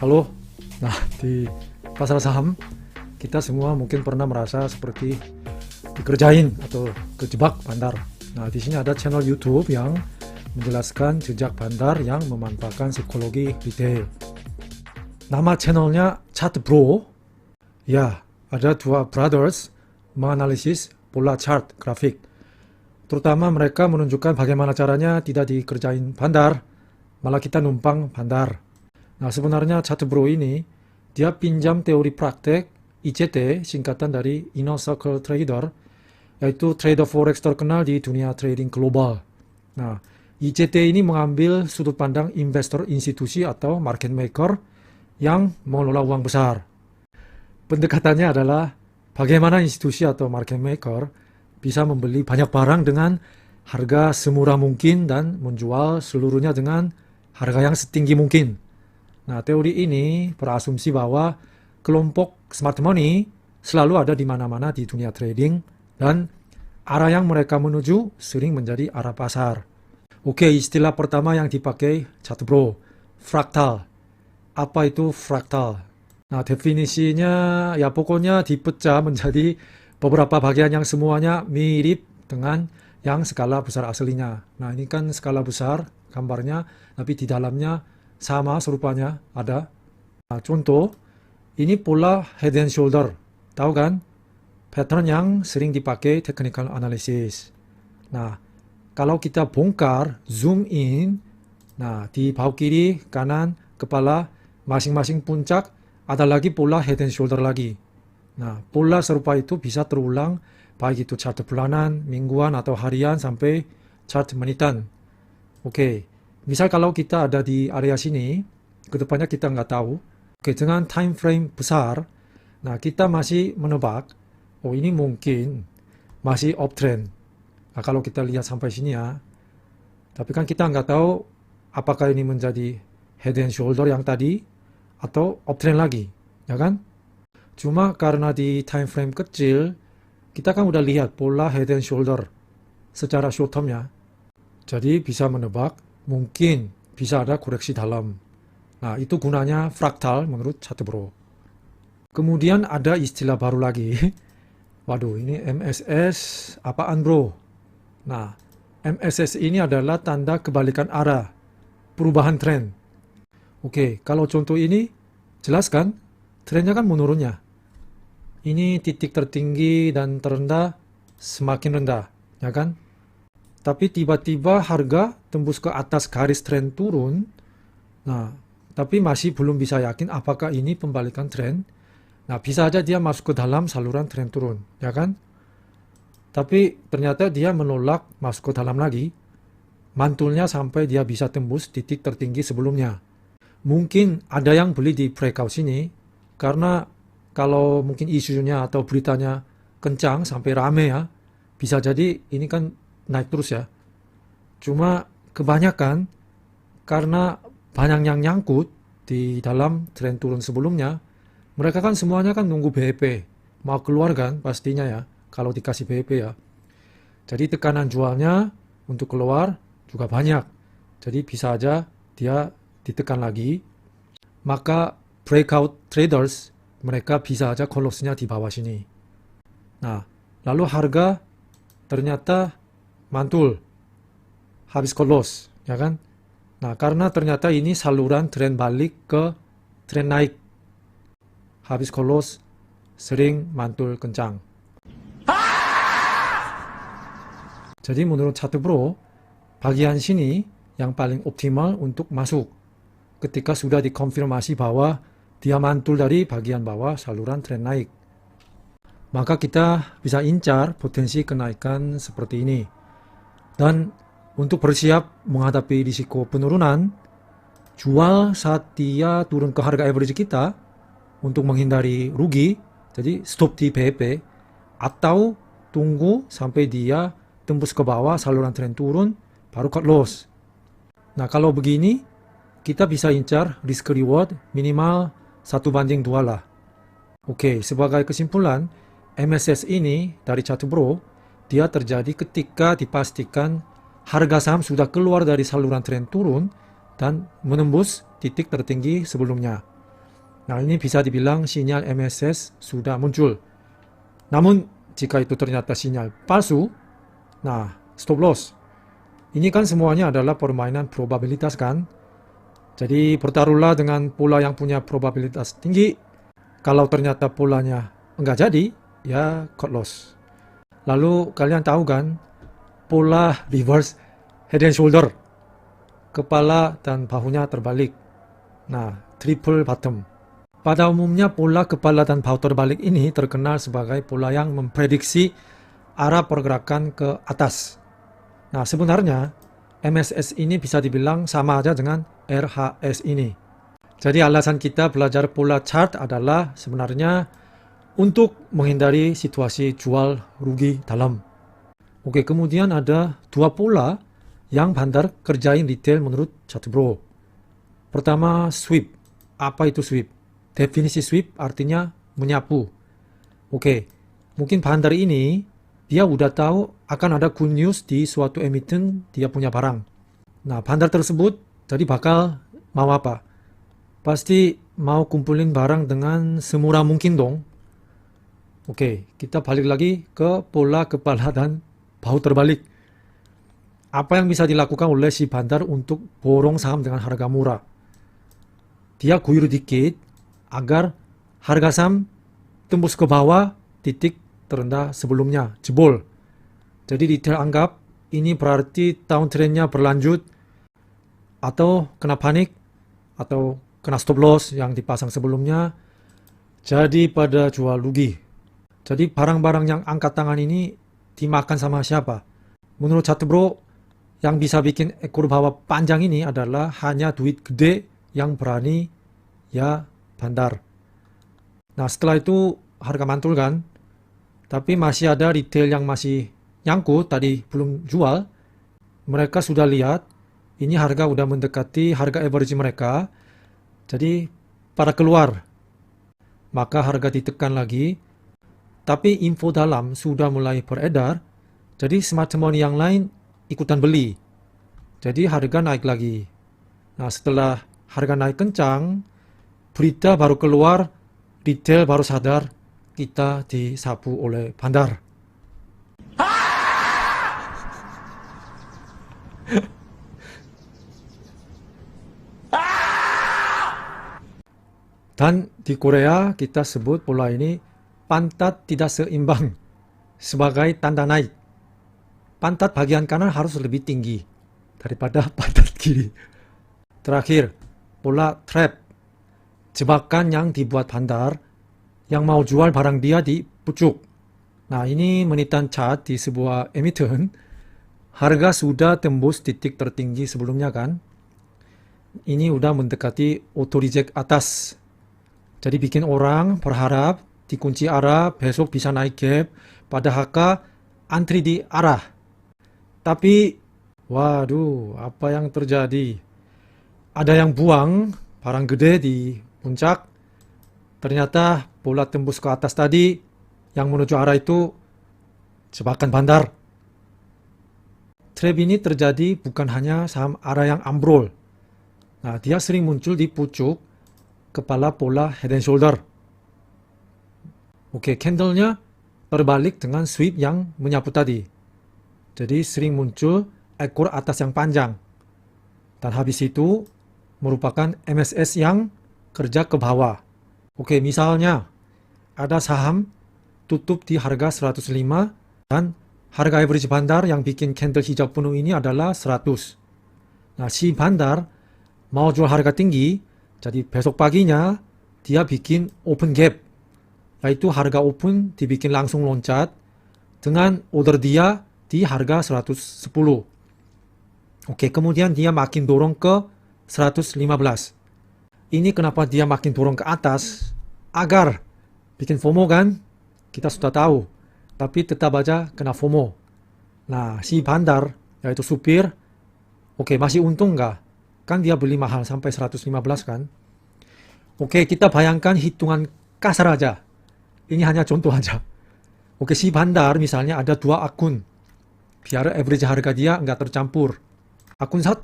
Halo. Nah, di pasar saham kita semua mungkin pernah merasa seperti dikerjain atau kejebak bandar. Nah, di sini ada channel YouTube yang menjelaskan jejak bandar yang memanfaatkan psikologi retail. Nama channelnya Chart Bro. Ya, ada dua brothers menganalisis pola chart grafik. Terutama mereka menunjukkan bagaimana caranya tidak dikerjain bandar, malah kita numpang bandar. Nah, sebenarnya Chart Bro ini dia pinjam teori praktek ICT, singkatan dari Inner Circle Trader, yaitu trader forex terkenal di dunia trading global. Nah, ICT ini mengambil sudut pandang investor institusi atau market maker yang mengelola uang besar. Pendekatannya adalah bagaimana institusi atau market maker bisa membeli banyak barang dengan harga semurah mungkin dan menjual seluruhnya dengan harga yang setinggi mungkin. Nah, teori ini berasumsi bahwa kelompok smart money selalu ada di mana-mana di dunia trading dan arah yang mereka menuju sering menjadi arah pasar. Oke, istilah pertama yang dipakai Chart Bro, fraktal. Apa itu fraktal? Nah, definisinya ya pokoknya dipecah menjadi beberapa bagian yang semuanya mirip dengan yang skala besar aslinya. Nah, ini kan skala besar gambarnya, tapi di dalamnya sama serupanya ada. Nah, contoh, ini pola head and shoulder. Tahu kan? Pattern yang sering dipakai technical analysis. Nah, kalau kita bongkar, zoom in, nah di bahu kiri, kanan, kepala, masing-masing puncak, ada lagi pola head and shoulder lagi. Nah, pola serupa itu bisa terulang, baik itu chart bulanan, mingguan, atau harian, sampai chart menitan. Oke, misal kalau kita ada di area sini, kedepannya kita nggak tahu. Oke, dengan time frame besar, nah kita masih menebak, oh ini mungkin masih uptrend. Nah, kalau kita lihat sampai sini ya, tapi kan kita nggak tahu apakah ini menjadi head and shoulder yang tadi atau uptrend lagi, ya kan? Cuma karena di time frame kecil, kita kan udah lihat pola head and shoulder secara short term ya. Jadi bisa menebak, mungkin bisa ada koreksi dalam. Nah, itu gunanya fraktal menurut Chart Bro. Kemudian ada istilah baru lagi. Waduh, ini MSS apaan bro? Nah, MSS ini adalah tanda kebalikan arah, perubahan tren. Oke, kalau contoh ini, jelas kan? Trennya kan menurunnya. Ini titik tertinggi dan terendah semakin rendah, ya kan? Tapi tiba-tiba harga tembus ke atas garis tren turun. Nah, tapi masih belum bisa yakin apakah ini pembalikan tren. Nah, bisa aja dia masuk ke dalam saluran tren turun, ya kan? Tapi ternyata dia menolak masuk ke dalam lagi. Mantulnya sampai dia bisa tembus titik tertinggi sebelumnya. Mungkin ada yang beli di breakout sini, karena kalau mungkin isunya atau beritanya kencang sampai rame ya, bisa jadi ini kan naik terus ya. Cuma kebanyakan karena banyak yang nyangkut di dalam tren turun sebelumnya, mereka kan semuanya kan nunggu BEP, mau keluar kan pastinya ya, kalau dikasih BEP ya. Jadi tekanan jualnya untuk keluar juga banyak. Jadi bisa aja dia ditekan lagi. Maka breakout traders mereka bisa aja call loss-nya di bawah sini. Nah, lalu harga ternyata mantul, habis call loss, ya kan? Nah, karena ternyata ini saluran tren balik ke tren naik. Habis call loss, sering mantul kencang. Jadi menurut Chart Bro, bagian sini yang paling optimal untuk masuk ketika sudah dikonfirmasi bahwa dia mantul dari bagian bawah saluran tren naik. Maka kita bisa incar potensi kenaikan seperti ini. Dan untuk bersiap menghadapi risiko penurunan, jual saat dia turun ke harga average kita untuk menghindari rugi, jadi stop di BEP, atau tunggu sampai dia tembus ke bawah saluran tren turun, baru cut loss. Nah, kalau begini, kita bisa incar risk reward minimal 1:2 lah. Oke, sebagai kesimpulan, MSS ini dari Chart Bro, dia terjadi ketika dipastikan harga saham sudah keluar dari saluran tren turun dan menembus titik tertinggi sebelumnya. Nah, ini bisa dibilang sinyal MSS sudah muncul. Namun, jika itu ternyata sinyal palsu, nah, stop loss. Ini kan semuanya adalah permainan probabilitas kan? Jadi, bertaruhlah dengan pola yang punya probabilitas tinggi. Kalau ternyata polanya enggak jadi, ya cut loss. Lalu, kalian tahu kan, pola reverse head and shoulder. Kepala dan bahunya terbalik. Nah, triple bottom. Pada umumnya pola kepala dan bahu terbalik ini terkenal sebagai pola yang memprediksi arah pergerakan ke atas. Nah, sebenarnya MSS ini bisa dibilang sama aja dengan RHS ini. Jadi alasan kita belajar pola chart adalah sebenarnya untuk menghindari situasi jual rugi dalam. Oke, kemudian ada dua pola yang bandar kerjain retail menurut ChartBro. Pertama, sweep. Apa itu sweep? Definisi sweep artinya menyapu. Oke, mungkin bandar ini dia udah tahu akan ada good news di suatu emiten dia punya barang. Nah, bandar tersebut jadi bakal mau apa? Pasti mau kumpulin barang dengan semurah mungkin dong. Oke, kita balik lagi ke pola kepala dan bahu terbalik. Apa yang bisa dilakukan oleh si bandar untuk borong saham dengan harga murah? Dia guyur dikit agar harga saham tembus ke bawah titik terendah sebelumnya, jebol. Jadi detail anggap ini berarti downtrendnya berlanjut atau kena panik atau kena stop loss yang dipasang sebelumnya, jadi pada jual rugi. Jadi barang-barang yang angkat tangan ini dimakan sama siapa? Menurut ChartBro, yang bisa bikin ekor bawah panjang ini adalah hanya duit gede yang berani ya bandar. Nah, setelah itu harga mantul kan, tapi masih ada retail yang masih nyangkut tadi belum jual. Mereka sudah lihat ini harga udah mendekati harga average mereka, jadi pada keluar. Maka harga ditekan lagi, tapi info dalam sudah mulai beredar, jadi smart money yang lain ikutan beli. Jadi harga naik lagi. Nah, setelah harga naik kencang, berita baru keluar, retail baru sadar kita disapu oleh bandar. Dan di Korea kita sebut pola ini pantat tidak seimbang sebagai tanda naik. Pantat bagian kanan harus lebih tinggi daripada pantat kiri. Terakhir, pola trap. Jebakan yang dibuat bandar yang mau jual barang dia di pucuk. Nah, ini menitan chart di sebuah emiten. Harga sudah tembus titik tertinggi sebelumnya kan. Ini udah mendekati auto reject atas. Jadi bikin orang berharap dikunci arah besok bisa naik gap pada HK antri di arah. Tapi waduh, apa yang terjadi? Ada yang buang barang gede di puncak, ternyata pola tembus ke atas tadi yang menuju arah itu jebakan bandar. Trap ini terjadi bukan hanya saham arah yang ambrol. Nah, dia sering muncul di pucuk kepala pola head and shoulder. Oke, candlenya terbalik dengan sweep yang menyapu tadi. Jadi sering muncul ekor atas yang panjang. Dan habis itu merupakan MSS yang kerja ke bawah. Oke, misalnya ada saham tutup di harga 105 dan harga average bandar yang bikin candle hijau penuh ini adalah 100. Nah, si bandar mau jual harga tinggi, jadi besok paginya dia bikin open gap, yaitu harga open dibikin langsung loncat dengan order dia di harga 110. Oke, kemudian dia makin dorong ke 115. Ini kenapa dia makin dorong ke atas? Agar bikin FOMO kan? Kita sudah tahu. Tapi tetap aja kena FOMO. Nah, si bandar, yaitu supir, oke, masih untung nggak? Kan dia beli mahal sampai 115 kan? Oke, kita bayangkan hitungan kasar aja. Ini hanya contoh aja. Oke, si bandar misalnya ada 2 akun. Biar average harga dia nggak tercampur. Akun 1,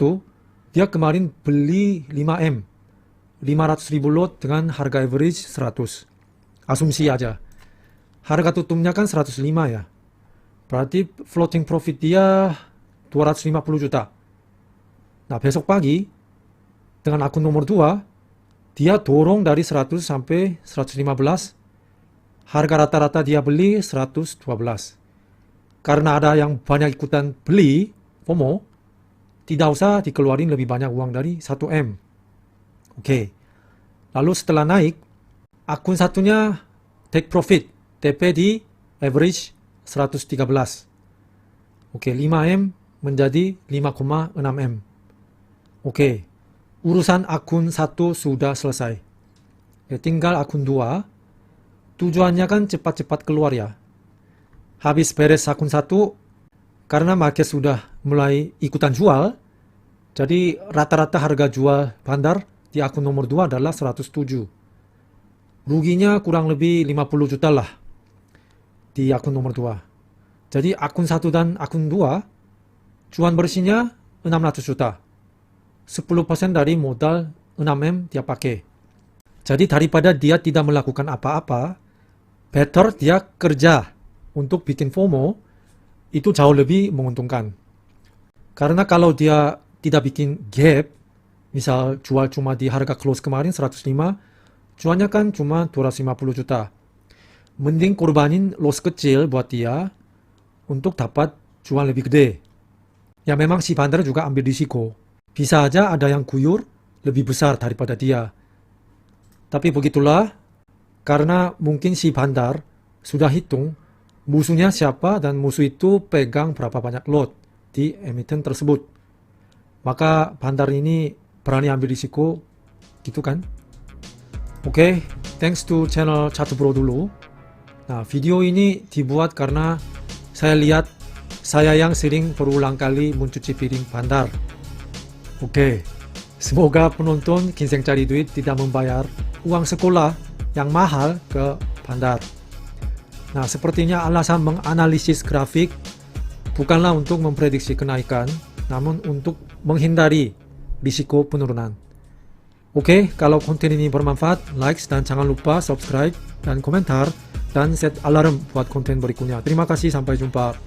dia kemarin beli 5M. 500.000 lot dengan harga average 100. Asumsi aja. Harga tutupnya kan 105 ya. Berarti floating profit dia 250 juta. Nah, besok pagi dengan akun nomor 2, dia dorong dari 100 sampai 115. Harga rata-rata dia beli 112. Karena ada yang banyak ikutan beli, FOMO, tidak usah dikeluarin lebih banyak uang dari 1M. Oke. Lalu setelah naik, akun satunya take profit, TP di average 113. Oke, 5M menjadi 5,6M. Oke, urusan akun 1 sudah selesai. Tinggal akun 2. Tujuannya kan cepat-cepat keluar ya. Habis beres akun 1, karena market sudah mulai ikutan jual, jadi rata-rata harga jual bandar di akun nomor 2 adalah 107. Ruginya kurang lebih 50 juta lah di akun nomor 2. Jadi akun 1 dan akun 2, cuan bersihnya 600 juta. 10% dari modal 6M dia pakai. Jadi daripada dia tidak melakukan apa-apa, better dia kerja untuk bikin FOMO, itu jauh lebih menguntungkan. Karena kalau dia tidak bikin gap, misal jual cuma di harga close kemarin 105, cuannya kan cuma 250 juta. Mending korbanin loss kecil buat dia untuk dapat cuan lebih gede. Ya memang si bandar juga ambil risiko. Bisa aja ada yang guyur lebih besar daripada dia. Tapi begitulah, karena mungkin si bandar sudah hitung musuhnya siapa dan musuh itu pegang berapa banyak lot di emiten tersebut. Maka bandar ini berani ambil risiko, gitu kan? Oke, thanks to channel Chartbro dulu. Nah, video ini dibuat karena saya lihat saya yang sering berulang kali mencuci piring bandar. Oke, semoga penonton ginseng cari duit tidak membayar uang sekolah yang mahal ke bandar. Nah, sepertinya alasan menganalisis grafik bukanlah untuk memprediksi kenaikan, namun untuk menghindari risiko penurunan. Oke, kalau konten ini bermanfaat, like dan jangan lupa subscribe dan komentar dan set alarm buat konten berikutnya. Terima kasih, sampai jumpa.